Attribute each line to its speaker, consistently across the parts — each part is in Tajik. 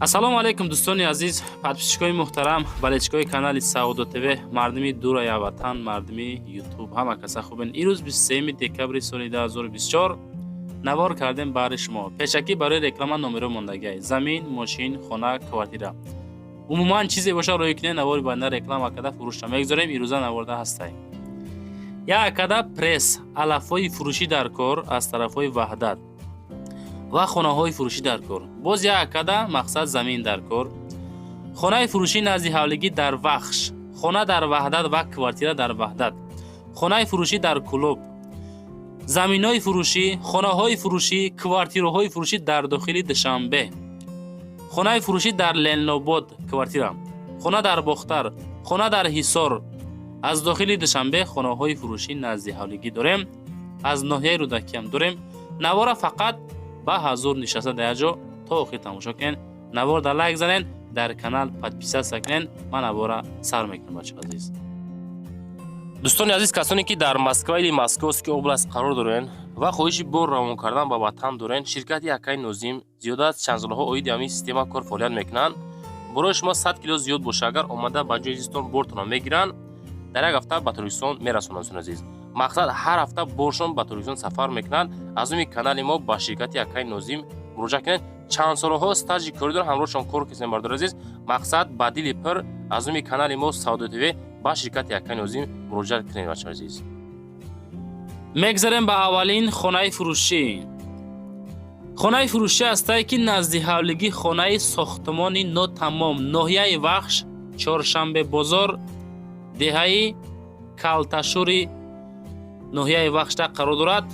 Speaker 1: ассалому алайкум дӯстони азиз, подписчикои муҳтарам, балечкои канали Саудо ТВ, мардуми дурая ватан, мардуми YouTube, ҳама каса хубен. Ирӯз 23 декабри соли 2024 навор кардем баҳри шумо. Пешакӣ барои реклама номеро мондагӣ. Замин, мошин, хона, квартира. Умуман чизе боша рӯй кунед навори банда реклама карда фурӯшда мегузорем. Ирӯза наворда ҳастаем. Як када пресс, алафҳои фурӯшӣ дар кор аз тарафҳои Ваҳдат ва хонаҳои фурӯшӣ дар кор. Боз як када мақсад замин дар кор. Хонаи фурӯшӣ назди ҳавлигӣ дар Вахш, хона дар Ваҳдат ва квартира дар Ваҳдат. Хонаи фурӯшӣ дар Кулуб. Заминҳои фурӯшӣ, хонаҳои фурӯшӣ, квартираҳои фурӯшӣ дар дохили Душанбе. Хонаи фурӯшӣ дар Ленинобод, квартира. Хона дар Бохтар, хона дар Ҳисор. Аз дохили Душанбе хонаҳои фурӯшӣ назди ҳавлигӣ дорем. Аз ноҳияи Рӯдакӣ ҳам дорем. Навора фақат ба ҳазур нишаста дар як ҷо то охир тамошо кунед. Наворда лайк занед, дар канал подписатсия кунед. Ман навора сар мекунам бачаҳо азиз. дӯстони азиз, касоне ки дар Москва или Московский област қарор дорен ва хоҳиши бор равон кардан ба ватан дорен, ширкати Якаи Нозим зиёда аз чанд солҳо оиди ҳамин система кор фаъолият мекунанд. Барои шумо 100 кило зиёд боша, агар омада ба ҷои зистон бортонро мегиранд, дар як ҳафта ба Торкистон мерасонанд. Азиз, мақсад ҳар ҳафта боршон ба Торкистон сафар мекунанд. Аз уми канали мо ба ширкати Якаи Нозим муроҷиат кунед. Чанд солҳо стажи кори доранд, ҳамроҳшон кор кардем бардор азиз. Мақсад ба дили пир аз уми канали мо Саудо ТВ ба ширкати Якаи Нозим муроҷиат кунед бачаҳо азиз. Мегзарем ба аввалин хонаи фурӯшӣ. Хонаи фурӯшӣ ҳастае ки назди ҳавлигӣ хонаи сохтмони нотамом, ноҳияи Вахш, Чоршанбе бозор, деҳаи Калташури ноҳияи Вахшда қарор дорад.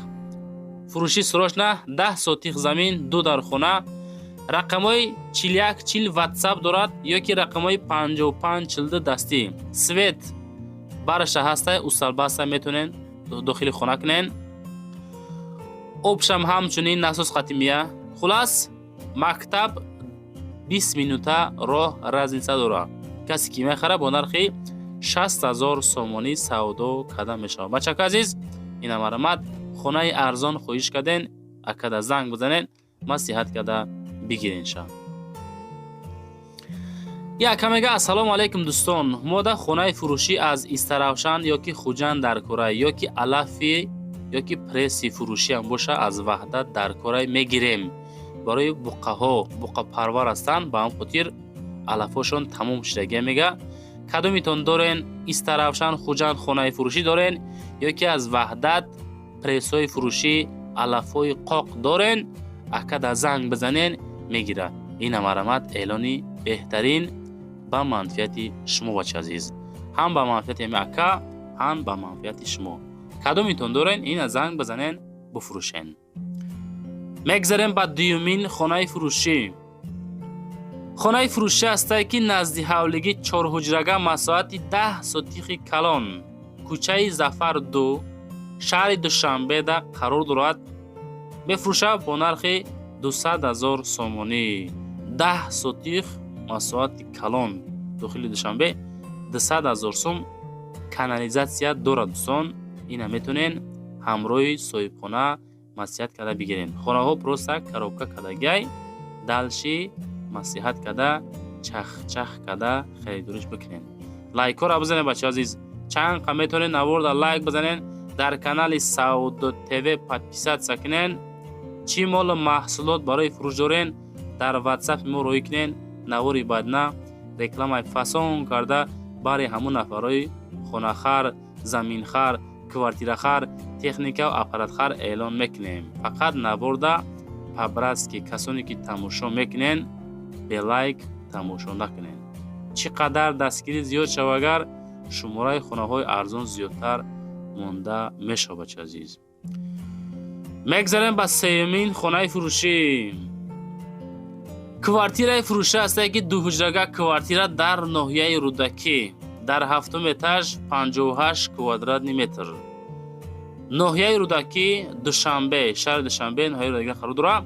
Speaker 1: Фурӯшӣ срочна 10 сотих замин, 2 дар хона. Рақамҳои 4140 WhatsApp дорад ёки рақамҳои 5542 дастӣ. Свет бараша ҳастае, усталбаста метонен дохили хона кунен. Обшам ҳамчунин насос қатимия. Хулас мактаб 20 минута роҳ разница дорад. Касе ки мехара бо нархи 60000 сомонӣ савдо карда мешавад. Бачаҳо азиз, ина марамат хонаи арзон хоҳиш карден, акада занг бизанен, масиҳат карда бигирен ша. Як камега ассалому алайкум дӯстон. Мода хонаи фурӯшӣ аз Истаравшан ёки Хуҷанд дар Корай ёки алафи ёки пресси фурӯшӣ ҳам боша аз Ваҳдат дар Корай мегирем. Барои буқаҳо, буқапарвар ҳастанд, ба ҳам хотир алафҳошон тамом шудагӣ мега. Кадомитон дорен? Истаравшан, Хуҷанд хонаи фурӯшӣ дорен ёки аз Ваҳдат прессҳои фурӯшӣ, алафҳои қоқ дорен? Акада занг бизанен, мегира. Ина марамат эълони беҳтарин ба манфиати шумо бачаҳо азиз. Ҳам ба манфиати ака, ҳам ба манфиати шумо. Кадомитон дорен? Ина занг бизанен, буфурӯшен. Мегзарем ба дуюмин хонаи фурӯшӣ. Хонаи фурӯшӣ ҳастае ки назди ҳавлигӣ 4 ҳуҷрага масоҳати 10 сотихи калон, кӯчаи Зафар 2, шаҳри Душанбеда қарор дорад. Мефурӯшад бо нархи 200,000 сомонӣ. 10 сотих масоҳати калон дохили Душанбе 200,000 сом. Канализатсия дорад дӯстон. Ина метонен ҳамроҳи соҳибхона масиҳат карда бигирен. Хонаҳо просто коробка кардагай, далши масиҳат карда, чах карда харидориш бикунен. Лайкора бизанен бачаҳо азиз. Чанқа метонен наворда лайк бизанен, дар канали Саудо ТВ подписатсия кунен. Чӣ молу маҳсулот барои фурӯш дорен, дар WhatsApp мо рӯй кунен. Навори бадна рекламаи фасон карда бари ҳамун нафарҳои хонахар, заминхар, квартирахар, техникаву аппаратхар эълон мекунем. Фақат наворда пабрастки касоне ки тамошо мекунен белайк тамошо накунен. Чӣ қадар дастгирӣ зиёд шавагар шумораи хонаҳои арзон зиёдтар монда мешавад бачаҳо азиз. Мегзарем ба сеюмин хонаи фурӯшӣ. Квартираи фурӯшӣ ҳастае ки 2 ҳуҷрага квартира дар ноҳияи Рӯдакӣ, дар 7-ум этаж, 58 квадратный метр. Ноҳияи Рӯдакӣ, Душанбе, шаҳри Душанбе, ноҳияи Рӯдакӣ қарор дорад.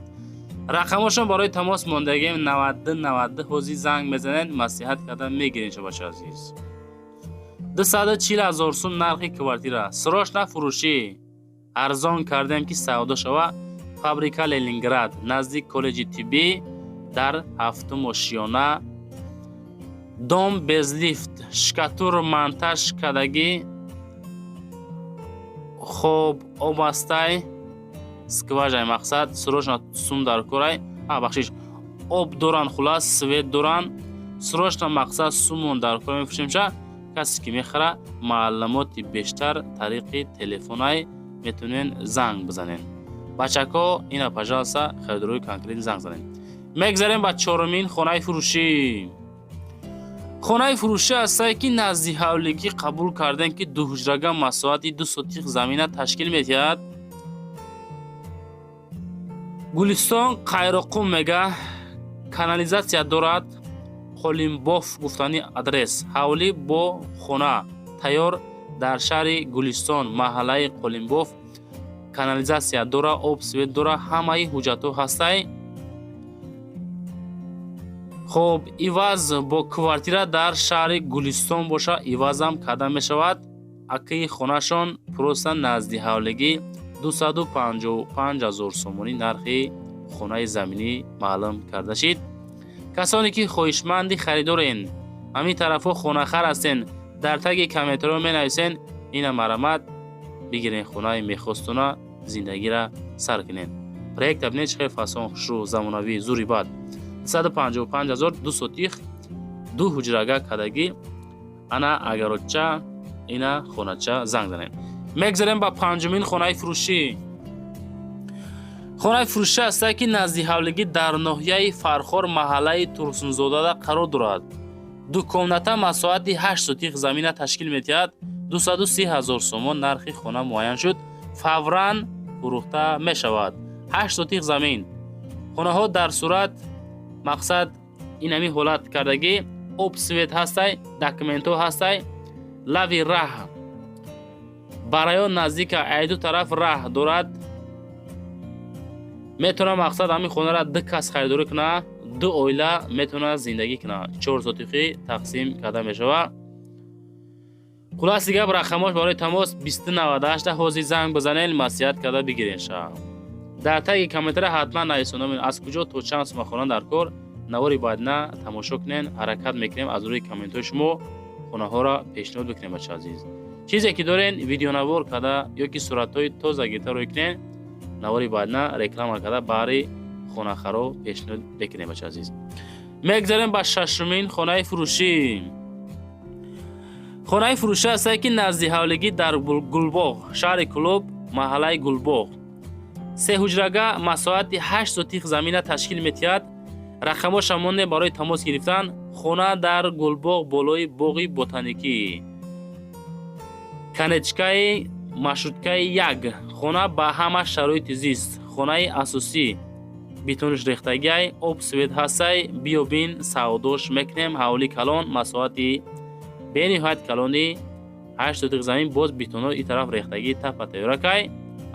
Speaker 1: Рақамҳошон барои тамос мондагием 90 ҳозир занг мезанед, масиҳат карда мегирен шо бачаҳо азиз. 240,000 сум нархи квартира. Срочна фурӯшӣ. Арзон кардем ки савдо шава. Фабрика Ленинград, наздик коллеҷи тиббӣ, дар 7 ошёна дом без лифт, шкатур монтаж кардагӣ, хоб обастай скважай мақсад срочно сум дар корай бахшиш об доран, хулас свет доран, срочно мақсад сумон дар кор мефуршимша. касе ки мехара маълумоти бештар тариқи телефонай метавонен занг бизанен. бачако ина пожалуйста харидории конкрет занг занен. мегзарем ба чорумин хонаи фурӯшӣ. хонаи фурӯшӣ ҳастае ки назди ҳавлигӣ қабул кардем ки дуҳуҷрага масоати 2 сотих замина ташкил метиҳад. гулистон қайроқум мега канализатсия дорад. қолинбоф гуфтани адрес ҳавлӣ бо хона тайёр дар шаҳри гулистон маҳаллаи қолинбоф канализатсия дора, об свет дора, ҳамаи ҳуҷҷатҳо ҳастай. хоб иваз бо квартира дар шаҳри гулистон боша ивазам карда мешавад. акии хонашон просто назди ҳавлигӣ 255 000 сомонӣ нархи хонаи заминӣ маълум карда шид. касоне ки хоҳишманди харидорен, ҳамин тарафҳо хонахар ҳастен, дар таги комментариҳо менависен ина марамат бигирен хонаи мехостона зиндагиро сар кунен. проекта бинед чӣ хел фасон хушрӯ замонавӣ зури бад 255 000 2 сотих 2 ҳуҷрага кадагӣ ана агароча ина хонача занг занен. мегзарем ба панҷумин хонаи фурӯшӣ. хонаи фурӯшӣ ҳастае ки назди ҳавлигӣ дар ноҳияи фархор маҳаллаи турсунзодада қарор дорад. дукомната масоати 8 сотих замина ташкил метиҳад. 230 000 сомон нархи хона муайян шуд. фавран фурӯхта мешавад. 8 сотих замин. хонаҳо дар сурат мақсад инами ҳолат кардагӣ об свет ҳастай, документҳо ҳастай, лави раҳ бараён наздика айду тараф раҳ дорад. метавона мақсад ҳамин хонаро 2 кас харидорӣ куна, 2 оила метавона зиндагӣ куна. 4 сотихӣ тақсим карда мешавад. хулоси гап рақамош барои тамос 2098 ҳозир занг бизанен, маслиҳат карда бигирен ша. дар таги комментариё ҳатман нависонамин аз куҷо то чанд сума хона дар кор. навори баъдина тамошо кунен, ҳаракат мекунем аз рӯи комментҳои шумо хонаҳоро пешниҳод бикунем. бача азиз, чизе ки дорен видеонавор карда ё ки суратҳои тоза гирифта рӯй кунен, навори баъдина реклама карда баъри хонахаро пешниҳод бикунем. бача азиз, мегзарем ба шашумин хонаи фурӯшӣ. хонаи фурӯшӣ ҳастае ки назди ҳавлигӣ дар гулбоғ, шаҳри Кӯлоб, маҳаллаи Гулбоғ, 3 ҳуҷрага масоати 8 сотих замина ташкил метиҳад. рақамоша монде барои тамос гирифтан. хона дар Гулбоғ болои боғи ботаникӣ, канечкаи маршруткаи 1. хона ба ҳама шароити зист. хонаи асосӣ битониш рехтагиай, об свет ҳастай, биёбин савдош мекунем. ҳавли калон масоати бениҳоят калони 8 сотих замин, боз битоно и тараф рехтагӣ тапа тайёракай,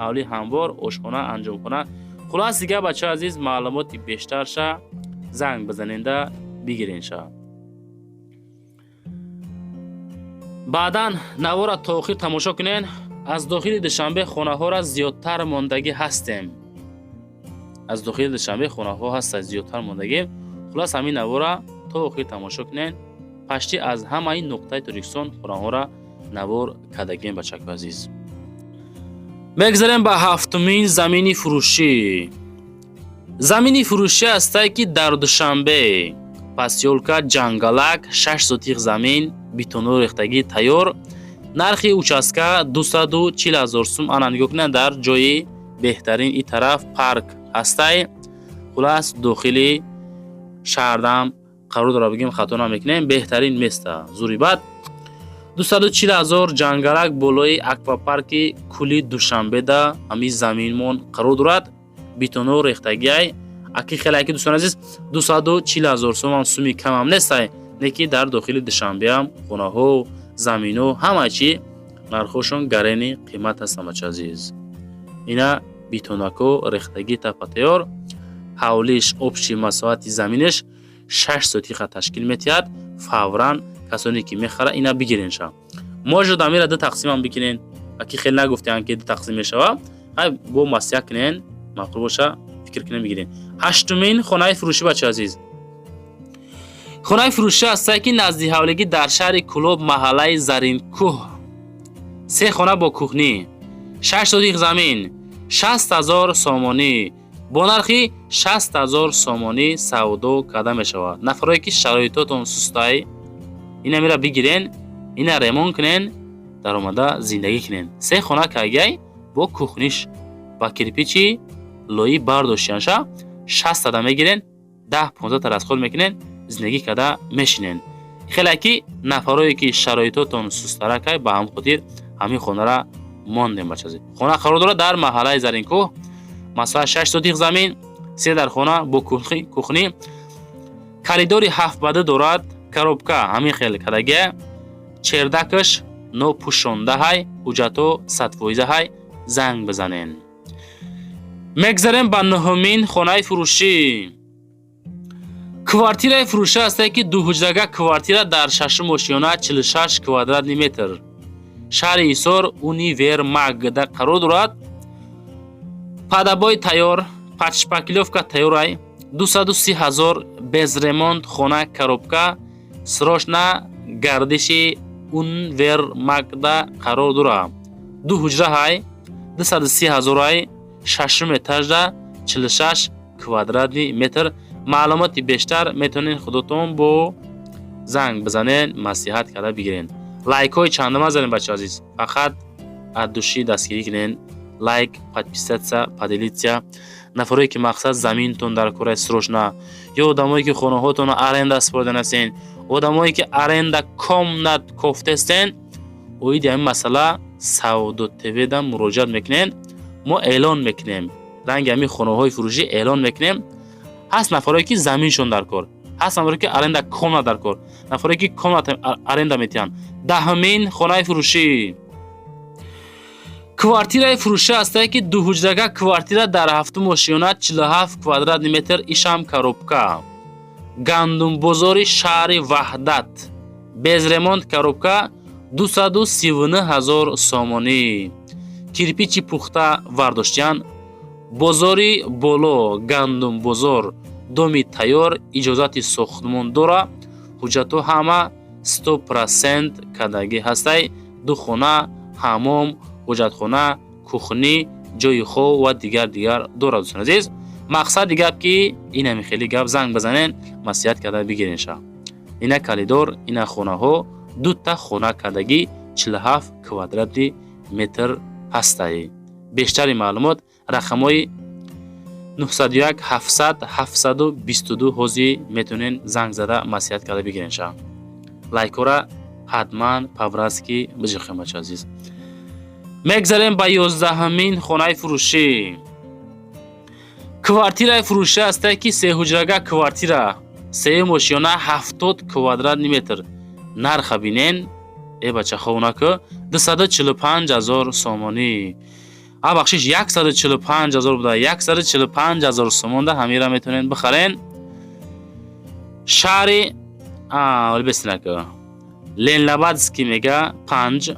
Speaker 1: ҳавли ҳамвор, ошхона, анҷомхона. хулос дига бача азиз маълумоти бештарша занг бизаненда бигиренша. баъдан навора то охир тамошо кунен. аз дохили душанбе хонаҳоро зиёдтар мондагӣ ҳастем. аз дохили душанбе хонаҳо ҳаста зиёдтар мондагӣ. хулос ҳамин навора то охир тамошо кунен. пашти аз ҳамаи нуқтаи Тоҷикистон хонаҳоро навор кардагем бачако азиз. мегзарем ба ҳафтумин замини фурӯшӣ. замини фурӯшӣ ҳастае ки дар Душанбе, посёлка Ҷангалак, 6 сотих замин, битоно рехтагӣ тайёр. нархи участка 240 000 сум. ана нигоҳ кунед, дар ҷои беҳтарин и тараф парк ҳастай. хулас дохили шаҳрдам қарор дора, бигем хато намекунем, беҳтарин места зури бад. 240 000 Ҷангалак болои аквапарки кӯли Душанбеда ҳамин заминмон қарор дорад. битоно рехтагиай аки хелаки дӯстон азиз 240 000 сом суми камам нестай, неки дар дохили Душанбеам хонаҳо, замино ҳама чӣ нархошон гарени қимат ҳастанд бача азиз. ина битонако рехтагӣ тапа тайёр, ҳавлиш обши масоати заминиш 6 сотиха ташкил метиҳад. фавран касоне ки мехара ина бигиренша. можад амира 2 тақсимам бикунен, аки хел нагуфтиан ки 2 тақсим мешава. ай бо масия кунен, мақбул боша, фикр кунем бигирен. Ҳаштумин хонаи фурӯшӣ бачаҳои азиз. Хонаи фурӯшӣ ҳастае ки назди ҳавлигӣ дар шаҳри Кӯлоб, маҳаллаи Заринкӯҳ. 3 хона бо кухнӣ, 6 сотих замин, 60,000 сомонӣ. Бо нархи 60,000 сомонӣ савдо карда мешавад. Нафароне ки шароитотон сустай, ина мира бигирен, ина ремонт кунен, дар омада зиндагӣ кунен. 3 хона кайгай бо кухниш ба кирпичи лои бардоштиянша 60 тада мегирен, 10-15 та расход мекунен, зиндагӣ карда мешинен. Хелаки нафарое ки шароитотон сустаракай ба ҳам хотир ҳамин хонара мондем бачази. Хона қарор дорад дар маҳаллаи Заринкӯҳ. Масала 6 сотих замин, 3 дар хона бо кухнӣ. Коридори 7 бада дорад, коробка ҳамин хел кадагия, чердакаш нопӯшондаҳай, ҳуҷҷато 100%ҳай, занг бизанен. Мегзарем ба 9-мин хонаи фурӯшӣ. Квартираи фурӯшӣ ҳастае ки дуҳуҷрага квартира дар 6 ошёна 46 квадратни метр. Шаҳри Ҳисор, Универмагда қарор дорад. Падабой тайёр, подшпаклёвка тайёрай, 230,000 без ремонт хона коробка, срочна гардиши Универмагда қарор дорад. Дуҳуҷраҳай, 230,000ай, 6 этажда 46 квадратни метр. Маълумоти бештар метавонед худотон бо занг бизанен, маслиҳат карда бигирен. Лайкҳои чандама зарем бачаҳои азиз. Фақат аз души дастгирӣ кунен. Лайк, подписатсия, поделитсия. Нафароне ки мақсад заминтон дар кораи срочна, ё одамое ки хонаҳоатонро аренда спордан ҳастен, одамое ки аренда комнат кофтестен, оиди ҳамин масъала Саудо ТВда муроҷиат мекунен. Мо эълон мекунем. Ранги ҳамин хонаҳои фурӯшӣ эълон мекунем. ҳаст нафароне ки заминшон дар кор, ҳаст нафароне ки аренда комнат дар кор, нафароне ки комнат аренда метиҳанд. 10-мин хонаи фурӯшӣ. Квартираи фурӯшӣ ҳастае ки дуҳуҷрага квартира дар 7 ошёна 47 квадратни метр, ишам коробка. Гандумбозори шаҳри Ваҳдат. Без ремонт коробка 239,000 сомонӣ. Кирпичи пухта вардоштиян. Бозори боло, гандумбозор, доми тайёр, иҷозати сохтмон дора, ҳуҷҷато ҳама 100% кадагӣ ҳастай. 2 хона, ҳаммом, ҳуҷҷатхона, кухнӣ, ҷойи хов ва дигар дорад. Дӯстон азиз, мақсади гап ки ин ҳамин хели гап занг бизанен, маслиҳат карда бигирен ша. Ина калидор, ина хонаҳо, 2 та хона кадагӣ 47 квадратни метр ҳастай. Бештари маълумот рақамҳои 901 700 722 ҳозӣ метавонен занг зада маслиҳат карда бигирен ша. Лайкора ҳатман павразки биҷиқем бачаҳои азиз. Мегзарем ба 11-мин хонаи фурӯшӣ. Квартираи фурӯшӣ ҳастае ки 3 ҳуҷрага квартира, 3 ошёна 70 квадратни метр. Нарха бинен, бачахонака 245,000 сомонӣ. бахшиш 145,000 буда, 145,000 сомонда ҳамира метавонен бихарен. шаҳри бесинака Ленлабадский мега 5,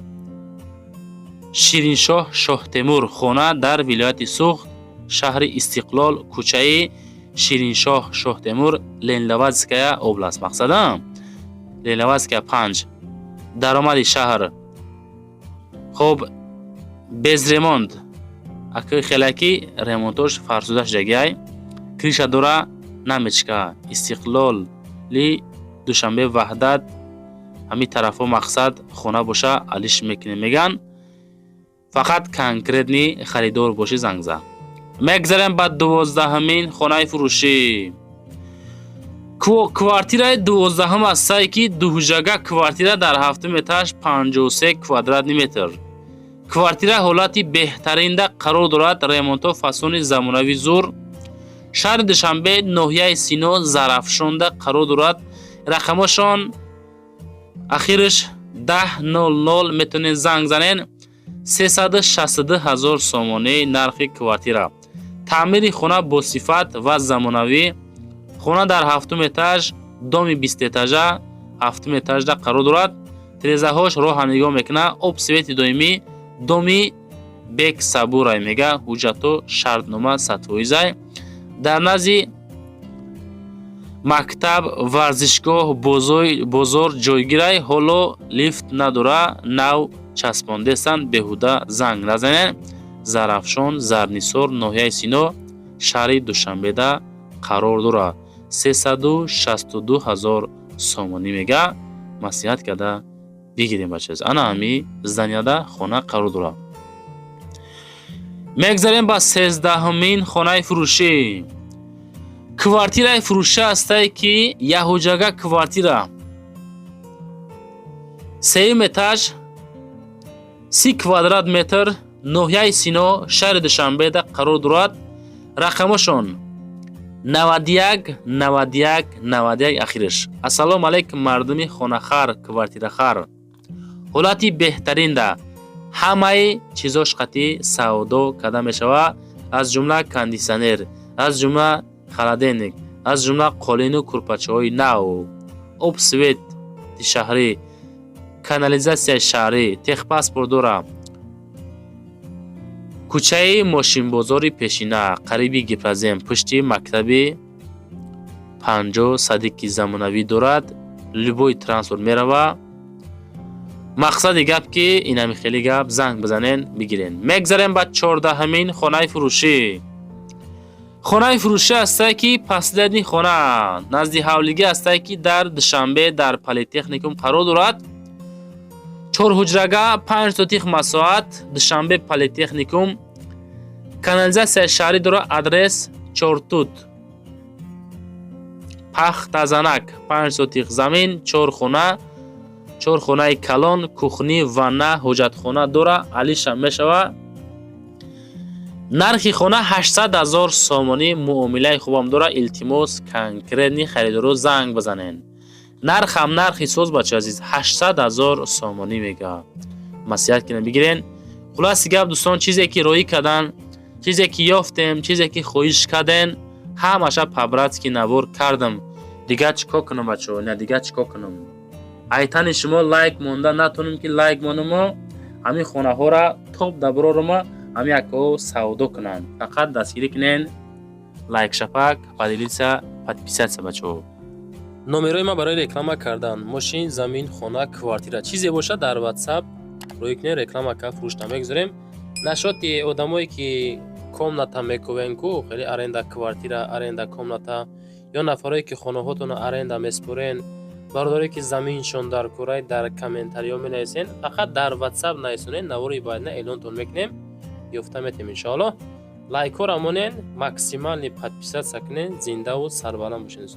Speaker 1: Шириншоҳ Шоҳтемур хона дар вилояти Суғд, шаҳри Истиқлол, кӯчаи Шириншоҳ Шоҳтемур, Ленлабадская област. Мақсадам Ленлабадская 5. Даромади шаҳр хоб без ремонт. Ака хелаки ремонтош фарсуда шудагиай. Криша дора намечка. Истиқлоли Душанбе Ваҳдат ҳами тарафо мақсад хона боша алиш мекунем меган. Фақат конкретни харидор боши зангза. Мегзарем ба 12-мин хонаи фурӯшӣ. Квартираи 12-ҳам ҳастае ки дуҳуҷрага квартира дар 7 этаж 53 квадратни метр. Квартира ҳолати беҳтаринда қарор дорад. Ремонтҳо фасони замонави зур. Шаҳри Душанбе, ноҳияи Сино, Зарафшонда қарор дорад. Рақамошон ахираш 10:00 метавонен занг занен. 362,000 сомонӣ нархи квартира. таъмири хона бо сифат ва замонавӣ. Хона дар 7 этаж, доми 20 этажа 7 этажда қарор дорад. тирезаҳош роҳа нигоҳ мекуна. Об свети доимӣ. Доми бек сабурай мега. ҳуҷҷато шартнома 100%. дар назди мактаб, варзишгоҳ, бозор ҷойгирай ҳоло лифт надора, нав часпондестанд. Беҳуда занг назанед. Зарафшон, Зарнисор, ноҳияи Сино, шаҳри Душанбеда қарор дорад. 362 000 сомонӣ мега. маслиҳат карда бигирем бачаз. ана ҳами зданияда хона қарор дорад. мегзарем ба 13-ҳамин хонаи фурӯшӣ. квартираи фурӯша ҳастае ки яҳуҷага квартира 3 этаж 30 квадрат метр, ноҳияи Сино, шаҳри Душанбеда қарор дорад. рақамашон 91 91 91 ахираш. ассалому алайкум мардуми хонахар, квартирахар. ҳолати беҳтаринда ҳамаи чизош қати савдо карда мешавад, аз ҷумла кондисионер, аз ҷумла холодильник, аз ҷумла қолину курпачаҳои нав, обсвет шаҳрӣ, канализатсияи шаҳрӣ, техпаспорт дорад. кӯчаи мошинбозори пешина, қариби гипрозем, пушти мактаби 50 садики замонавӣ дорад. любой транспорт мерава. мақсади гап ки инами хеле гап занг бизанен бигирен. мегзарем ба 14-ҳамин хонаи фурӯшӣ. хонаи фурӯшӣ ҳастае ки последни хона назди ҳавлигӣ ҳастае ки дар Душанбе дар политехникум қарор дорад. 4 ҳуҷрага 5 сотих масоҳат, Душанбе политехникум. канализатсияи шаҳрӣ дорад. адрес Чортут, пахтазанак, 5 сотих замин, 4 хона, 4 хонаи калон, кухни, ванна, ҳоҷатхона дорад. алиша мешавад. нархи хона 800 000 сомонӣ. муомилаи хубам дорад. илтимос конкретни харидоро занг бизанен. нархам нархи соз бача азиз 800 000 сомонӣ мега. маслиҳат кина бигирен. хулоси гап дӯстон, чизе ки роӣ кардан, чизе ки ёфтем, чизе ки хоҳиш карден, ҳамаша пабратски набор кардам. дигар чикор кунам бачаҳо? Не, дигар чикор кунам? айтани шумо лайк монда натонем ки лайк монамо ҳамин хонаҳора топ дабророма ҳамин акаҳо савдо кунанд. фақат дастгирӣ кунен, лайк шапак, поделиться, подписаться бачаҳо.
Speaker 2: номерои ма барои реклама кардан, мошин, замин, хона, квартира чизе боша дар WhatsApp рӯй кунед, реклама ка фурӯшта мегузорем. нашоти одамое ки комната мекувен ку хеле аренда квартира, аренда комната, ё нафарое ки хонаҳотона аренда меспорен, бародаре ки заминшон дар курай дар комментариҳо менависен, фақат дар WhatsApp нависонен, навори байна эълонтон мекунем, ёфта метем иншоалло. лайкҳо рамонен, максимални подписатсия кунен, зиндаву сарбаланд бошед.